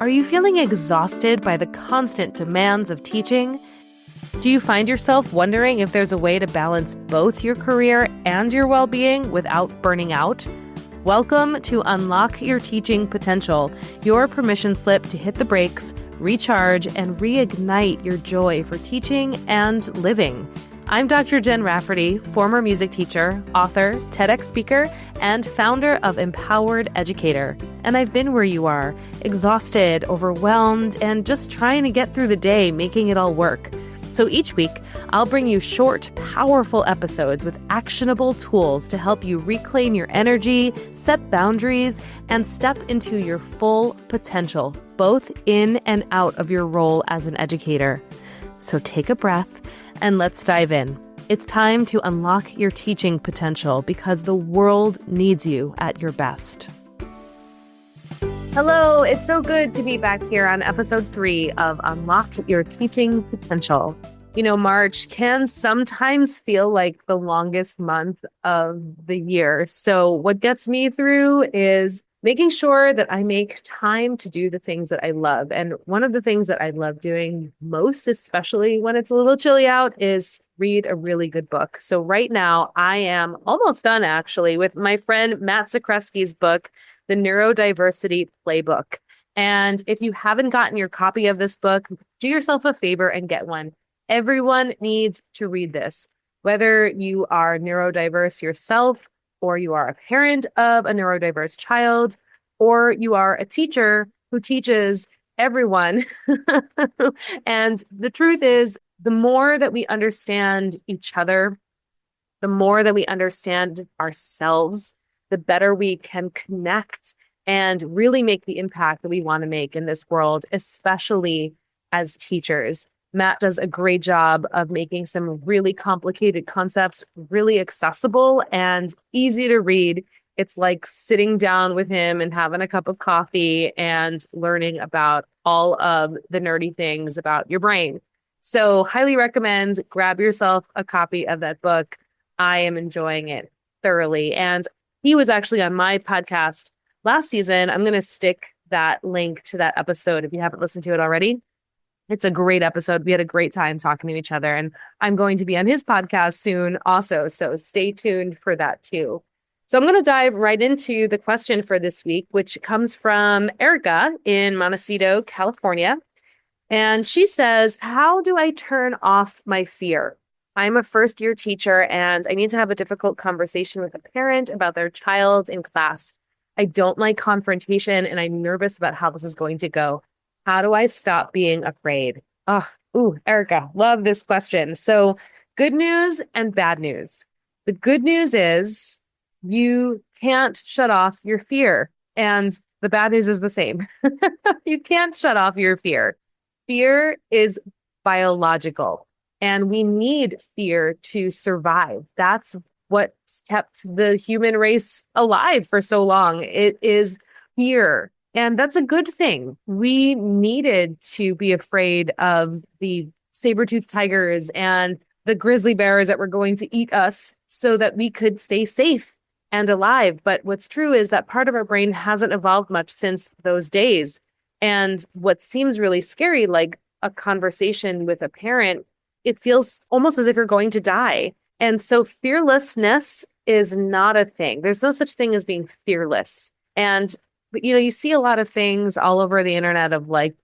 Are you feeling exhausted by the constant demands of teaching? Do you find yourself wondering if there's a way to balance both your career and your well-being without burning out? Welcome to Unlock Your Teaching Potential, your permission slip to hit the brakes, recharge, and reignite your joy for teaching and living. I'm Dr. Jen Rafferty, former music teacher, author, TEDx speaker, and founder of Empowered Educator. And I've been where you are, exhausted, overwhelmed, and just trying to get through the day, making it all work. So each week, I'll bring you short, powerful episodes with actionable tools to help you reclaim your energy, set boundaries, and step into your full potential, both in and out of your role as an educator. So take a breath and let's dive in. It's time to unlock your teaching potential because the world needs you at your best. Hello, it's so good to be back here on episode 3 of Unlock Your Teaching Potential. You know, March can sometimes feel like the longest month of the year. So what gets me through is making sure that I make time to do the things that I love. And one of the things that I love doing most, especially when it's a little chilly out, is read a really good book. So right now I am almost done actually with my friend Matt Zakreski's book, The Neurodiversity Playbook. And if you haven't gotten your copy of this book, do yourself a favor and get one. Everyone needs to read this, whether you are neurodiverse yourself, or you are a parent of a neurodiverse child, or you are a teacher who teaches everyone. And the truth is, the more that we understand each other, the more that we understand ourselves, the better we can connect and really make the impact that we want to make in this world, especially as teachers. Matt does a great job of making some really complicated concepts really accessible and easy to read. It's like sitting down with him and having a cup of coffee and learning about all of the nerdy things about your brain. So highly recommend, grab yourself a copy of that book. I am enjoying it thoroughly. And he was actually on my podcast last season. I'm going to stick that link to that episode if you haven't listened to it already. It's a great episode. We had a great time talking to each other, and I'm going to be on his podcast soon also. So stay tuned for that too. So I'm going to dive right into the question for this week, which comes from Erica in Montecito, California. And she says, how do I turn off my fear? I'm a first-year teacher, and I need to have a difficult conversation with a parent about their child in class. I don't like confrontation, and I'm nervous about how this is going to go. How do I stop being afraid? Erica, love this question. So good news and bad news. The good news is you can't shut off your fear. And the bad news is the same. You can't shut off your fear. Fear is biological, and we need fear to survive. That's what's kept the human race alive for so long. It is fear. And that's a good thing. We needed to be afraid of the saber-toothed tigers and the grizzly bears that were going to eat us so that we could stay safe and alive. But what's true is that part of our brain hasn't evolved much since those days. And what seems really scary, like a conversation with a parent, it feels almost as if you're going to die. And so fearlessness is not a thing. There's no such thing as being fearless. But, you see a lot of things all over the internet of like,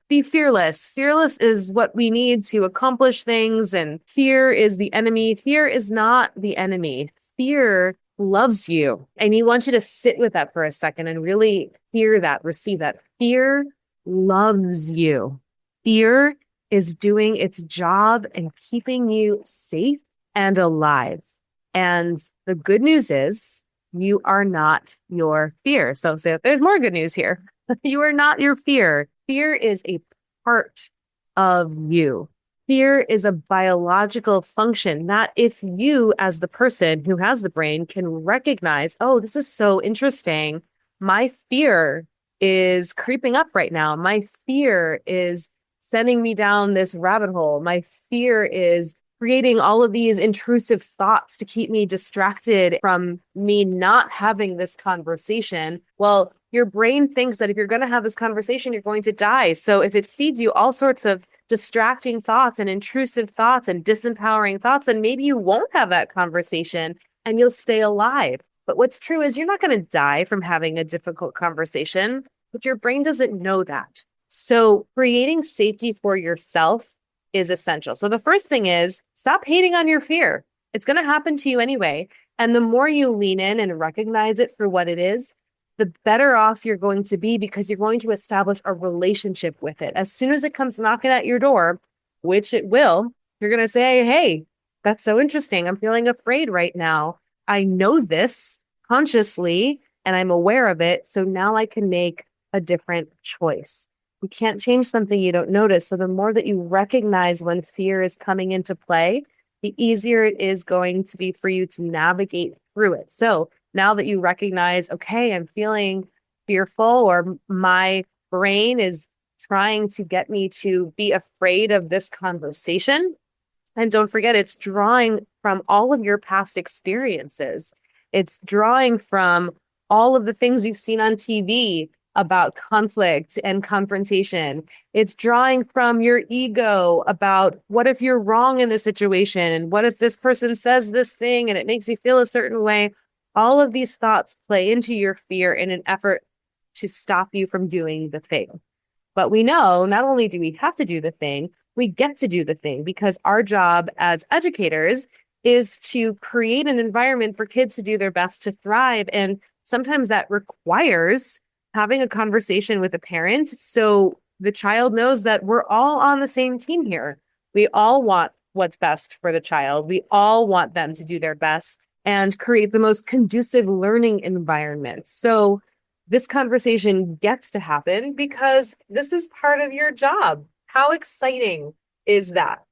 be fearless. Fearless is what we need to accomplish things. And fear is the enemy. Fear is not the enemy. Fear loves you. And he wants you to sit with that for a second and really hear that, receive that. Fear loves you. Fear is doing its job and keeping you safe and alive. And the good news is, you are not your fear. So there's more good news here. You are not your fear. Fear is a part of you. Fear is a biological function that if you, as the person who has the brain, can recognize, oh, this is so interesting. My fear is creeping up right now. My fear is sending me down this rabbit hole. My fear is creating all of these intrusive thoughts to keep me distracted from me not having this conversation. Well, your brain thinks that if you're going to have this conversation, you're going to die. So if it feeds you all sorts of distracting thoughts and intrusive thoughts and disempowering thoughts, then maybe you won't have that conversation and you'll stay alive. But what's true is you're not going to die from having a difficult conversation, but your brain doesn't know that. So creating safety for yourself is essential. So the first thing is stop hating on your fear. It's going to happen to you anyway. And the more you lean in and recognize it for what it is, the better off you're going to be because you're going to establish a relationship with it. As soon as it comes knocking at your door, which it will, you're going to say, hey, that's so interesting. I'm feeling afraid right now. I know this consciously and I'm aware of it. So now I can make a different choice. You can't change something you don't notice. So the more that you recognize when fear is coming into play, the easier it is going to be for you to navigate through it. So now that you recognize, okay, I'm feeling fearful or my brain is trying to get me to be afraid of this conversation. And don't forget, it's drawing from all of your past experiences. It's drawing from all of the things you've seen on TV about conflict and confrontation. It's drawing from your ego about what if you're wrong in this situation and what if this person says this thing and it makes you feel a certain way. All of these thoughts play into your fear in an effort to stop you from doing the thing. But we know not only do we have to do the thing, we get to do the thing because our job as educators is to create an environment for kids to do their best to thrive. And sometimes that requires having a conversation with a parent so the child knows that we're all on the same team here. We all want what's best for the child. We all want them to do their best and create the most conducive learning environment. So this conversation gets to happen because this is part of your job. How exciting is that?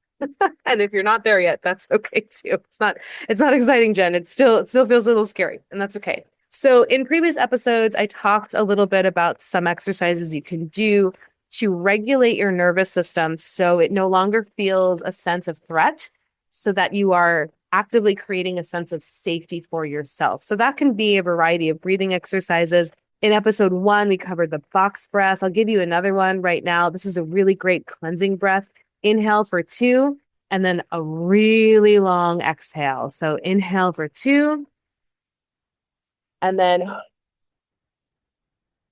And if you're not there yet, that's okay too. It's not exciting, Jen. It still feels a little scary, and that's okay. So in previous episodes, I talked a little bit about some exercises you can do to regulate your nervous system so it no longer feels a sense of threat, so that you are actively creating a sense of safety for yourself. So that can be a variety of breathing exercises. In episode 1, we covered the box breath. I'll give you another one right now. This is a really great cleansing breath. Inhale for 2, and then a really long exhale. So inhale for 2, and then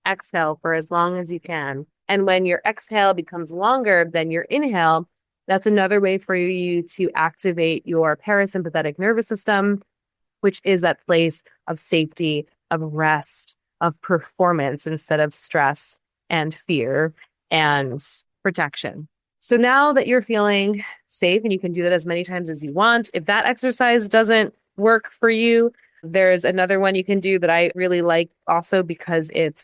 exhale for as long as you can. And when your exhale becomes longer than your inhale, that's another way for you to activate your parasympathetic nervous system, which is that place of safety, of rest, of performance instead of stress and fear and protection. So now that you're feeling safe, and you can do that as many times as you want, if that exercise doesn't work for you, there's another one you can do that I really like also because it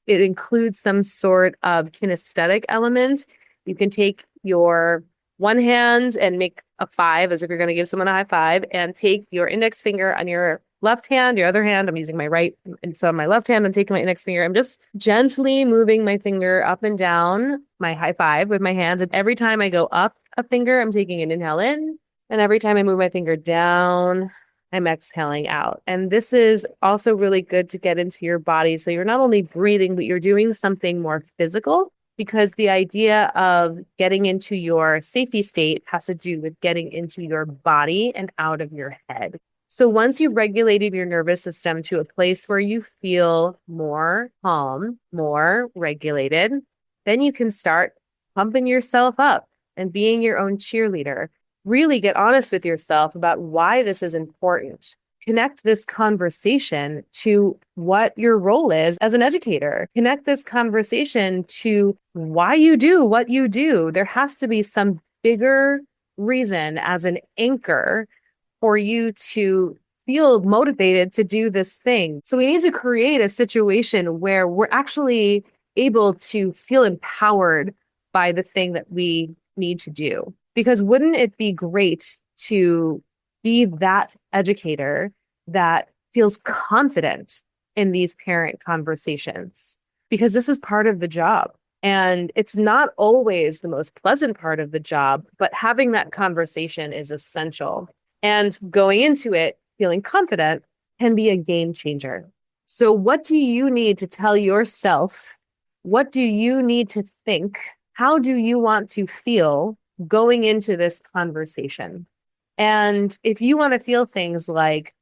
includes some sort of kinesthetic element. You can take your one hand and make a 5 as if you're going to give someone a high five, and take your index finger on your left hand, your other hand, I'm using my right. And so on my left hand, I'm taking my index finger. I'm just gently moving my finger up and down, my high five with my hands. And every time I go up a finger, I'm taking an inhale in. And every time I move my finger down, I'm exhaling out. And this is also really good to get into your body. So you're not only breathing, but you're doing something more physical, because the idea of getting into your safety state has to do with getting into your body and out of your head. So once you've regulated your nervous system to a place where you feel more calm, more regulated, then you can start pumping yourself up and being your own cheerleader. Really get honest with yourself about why this is important. Connect this conversation to what your role is as an educator. Connect this conversation to why you do what you do. There has to be some bigger reason as an anchor for you to feel motivated to do this thing. So we need to create a situation where we're actually able to feel empowered by the thing that we need to do. Because wouldn't it be great to be that educator that feels confident in these parent conversations? Because this is part of the job. And it's not always the most pleasant part of the job, but having that conversation is essential. And going into it feeling confident can be a game changer. So, what do you need to tell yourself? What do you need to think? How do you want to feel going into this conversation? And if you want to feel things like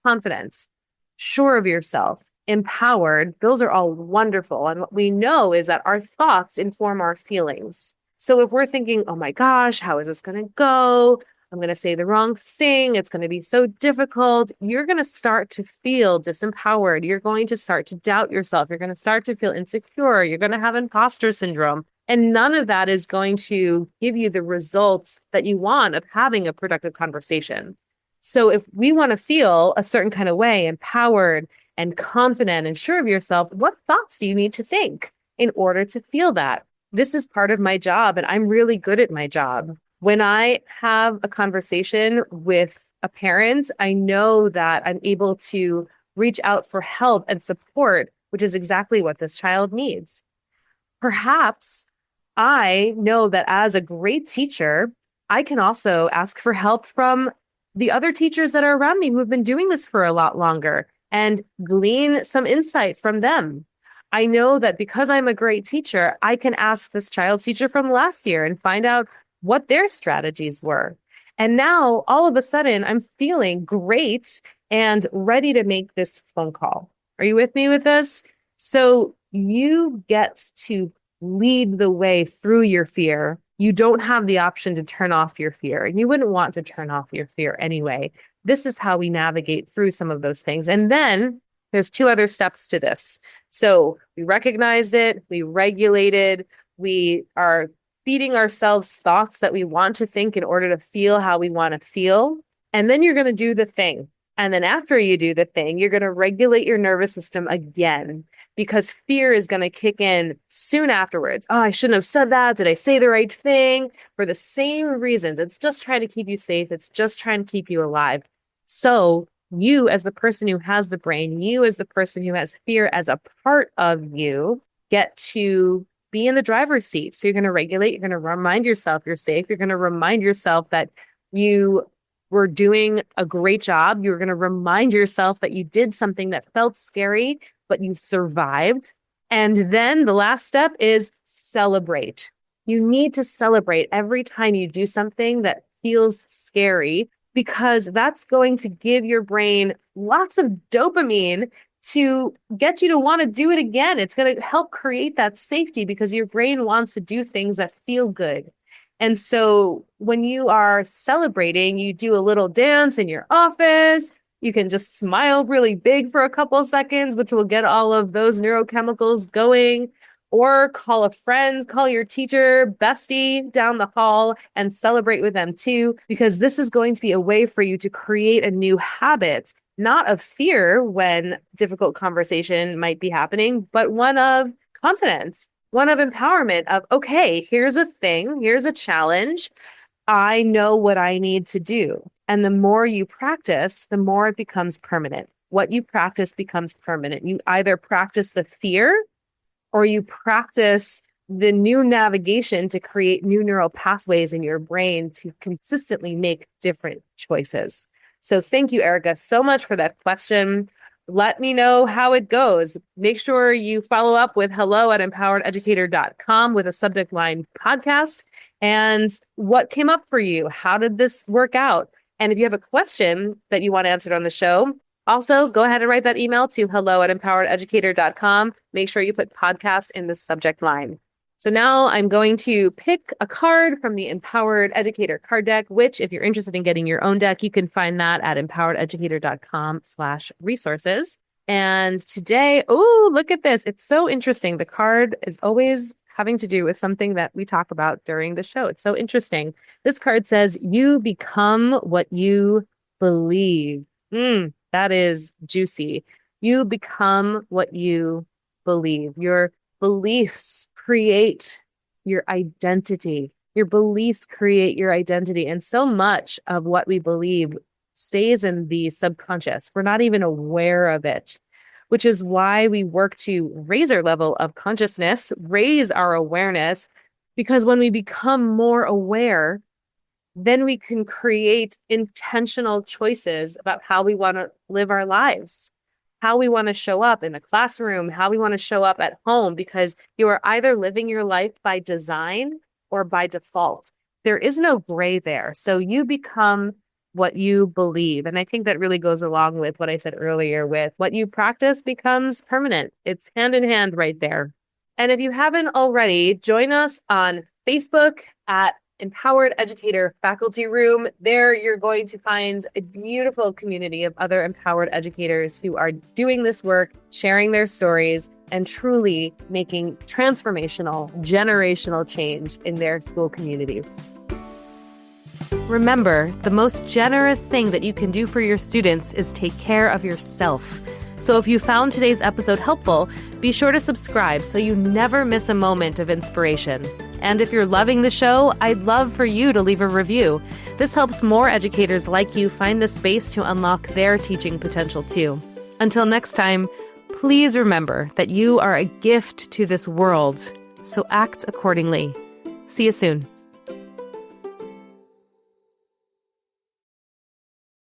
confidence, sure of yourself, empowered, those are all wonderful. And what we know is that our thoughts inform our feelings. So if we're thinking, oh my gosh, how is this going to go? I'm going to say the wrong thing. It's going to be so difficult. You're going to start to feel disempowered. You're going to start to doubt yourself. You're going to start to feel insecure. You're going to have imposter syndrome. And none of that is going to give you the results that you want of having a productive conversation. So if we want to feel a certain kind of way, empowered and confident and sure of yourself, what thoughts do you need to think in order to feel that? This is part of my job, and I'm really good at my job. When I have a conversation with a parent, I know that I'm able to reach out for help and support, which is exactly what this child needs. Perhaps I know that as a great teacher, I can also ask for help from the other teachers that are around me who have been doing this for a lot longer and glean some insight from them. I know that because I'm a great teacher, I can ask this child's teacher from last year and find out what their strategies were. And now all of a sudden I'm feeling great and ready to make this phone call. Are you with me with this? So you get to lead the way through your fear. You don't have the option to turn off your fear, and you wouldn't want to turn off your fear anyway. This is how we navigate through some of those things. And then there's two other steps to this. So we recognized it, we regulated, we are feeding ourselves thoughts that we want to think in order to feel how we want to feel. And then you're going to do the thing. And then after you do the thing, you're going to regulate your nervous system again, because fear is going to kick in soon afterwards. Oh, I shouldn't have said that. Did I say the right thing? For the same reasons. It's just trying to keep you safe. It's just trying to keep you alive. So you, as the person who has the brain, you as the person who has fear as a part of you, get to be in the driver's seat. So you're going to regulate. You're going to remind yourself you're safe. You're going to remind yourself that you were doing a great job. You're going to remind yourself that you did something that felt scary, but you survived. And then the last step is celebrate. You need to celebrate every time you do something that feels scary, because that's going to give your brain lots of dopamine to get you to want to do it again. It's going to help create that safety because your brain wants to do things that feel good. And so when you are celebrating, you do a little dance in your office. You can just smile really big for a couple of seconds, which will get all of those neurochemicals going. Or call a friend, call your teacher, bestie down the hall and celebrate with them too, because this is going to be a way for you to create a new habit, not of fear when difficult conversation might be happening, but one of confidence, one of empowerment of, okay, here's a thing, here's a challenge. I know what I need to do. And the more you practice, the more it becomes permanent. What you practice becomes permanent. You either practice the fear or you practice the new navigation to create new neural pathways in your brain to consistently make different choices. So thank you, Erica, so much for that question. Let me know how it goes. Make sure you follow up with hello@empowerededucator.com with a subject line podcast. And what came up for you? How did this work out? And if you have a question that you want answered on the show, also go ahead and write that email to hello@empowerededucator.com. Make sure you put podcast in the subject line. So now I'm going to pick a card from the Empowered Educator card deck, which if you're interested in getting your own deck, you can find that at empowerededucator.com/resources. And today, oh, look at this. It's so interesting. The card is always having to do with something that we talk about during the show. It's so interesting. This card says, you become what you believe. That is juicy. You become what you believe. Your beliefs create your identity. Your beliefs create your identity. And so much of what we believe stays in the subconscious. We're not even aware of it. which is why we work to raise our level of consciousness, raise our awareness, because when we become more aware, then we can create intentional choices about how we want to live our lives, how we want to show up in the classroom, how we want to show up at home, because you are either living your life by design or by default. There is no gray there. So you become what you believe. And I think that really goes along with what I said earlier with what you practice becomes permanent. It's hand in hand right there. And if you haven't already, join us on Facebook at Empowered Educator Faculty Room. There you're going to find a beautiful community of other empowered educators who are doing this work, sharing their stories, and truly making transformational, generational change in their school communities. Remember, the most generous thing that you can do for your students is take care of yourself. So if you found today's episode helpful, be sure to subscribe so you never miss a moment of inspiration. And if you're loving the show, I'd love for you to leave a review. This helps more educators like you find the space to unlock their teaching potential too. Until next time, please remember that you are a gift to this world, so act accordingly. See you soon.